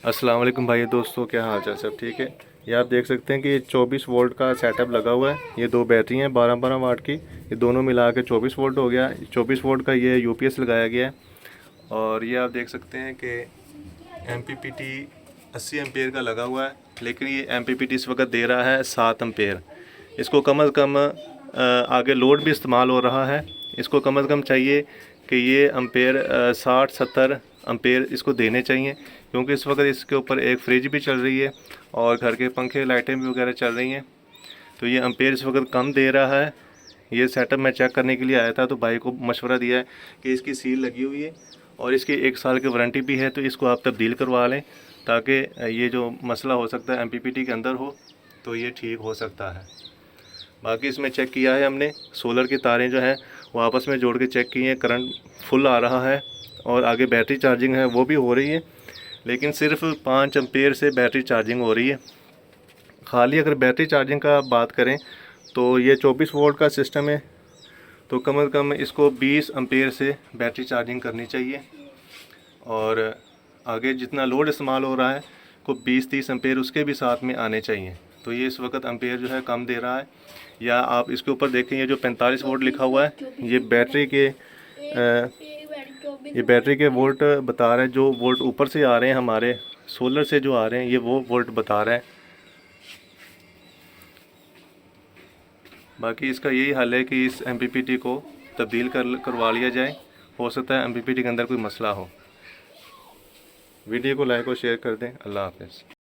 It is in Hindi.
अस्सलाम वालेकुम भाई दोस्तों, क्या हाल चाल? सब ठीक है। ये आप देख सकते हैं कि 24 वोल्ट का सेटअप लगा हुआ है। ये दो बैटरी हैं 12-12 वाट की, ये दोनों मिला के 24 वोल्ट हो गया। 24 वोल्ट का ये यूपीएस लगाया गया है। और ये आप देख सकते हैं कि एमपीपीटी 80 एम्पेयर का लगा हुआ है, लेकिन ये एमपीपीटी इस वक्त दे रहा है 7 एम्पेयर। इसको कम अज़ कम आगे लोड भी इस्तेमाल हो रहा है, इसको कम अज़ कम चाहिए कि ये एम्पेयर 60-70 एम्पेयर इसको देने चाहिए, क्योंकि इस वक्त इसके ऊपर एक फ्रिज भी चल रही है और घर के पंखे लाइटें भी वगैरह चल रही हैं। तो ये एम्पेयर इस वक्त कम दे रहा है। ये सेटअप मैं चेक करने के लिए आया था, तो भाई को मशवरा दिया है कि इसकी सील लगी हुई है और इसकी 1 साल की वारंटी भी है, तो इसको आप तब्दील करवा लें ताकि ये जो मसला हो सकता है एमपीपीटी के अंदर हो तो ये ठीक हो सकता है। बाकी इसमें चेक किया है हमने, सोलर की तारें जो हैं वो आपस में जोड़ के चेक की हैं, करंट फुल आ रहा है और आगे बैटरी चार्जिंग है वो भी हो रही है, लेकिन सिर्फ 5 एम्पेयर से बैटरी चार्जिंग हो रही है। खाली अगर बैटरी चार्जिंग का बात करें तो ये 24 वोल्ट का सिस्टम है, तो कम से कम इसको 20 एम्पेयर से बैटरी चार्जिंग करनी चाहिए और आगे जितना लोड इस्तेमाल हो रहा है को 20-30 एम्पेयर उसके भी साथ में आने चाहिए। तो ये इस वक्त एम्पेयर जो है कम दे रहा है। या आप इसके ऊपर देखें, ये जो 45 वोल्ट लिखा हुआ है ये बैटरी के वोल्ट बता रहा है। जो वोल्ट ऊपर से आ रहे हैं हमारे सोलर से जो आ रहे हैं ये वो वोल्ट बता रहा है। बाकी इसका यही हल है कि इस एमपीपीटी को तब्दील करवा लिया जाए। हो सकता है एमपीपीटी के अंदर कोई मसला हो। वीडियो को लाइक और शेयर कर दें। अल्लाह हाफ़िज़।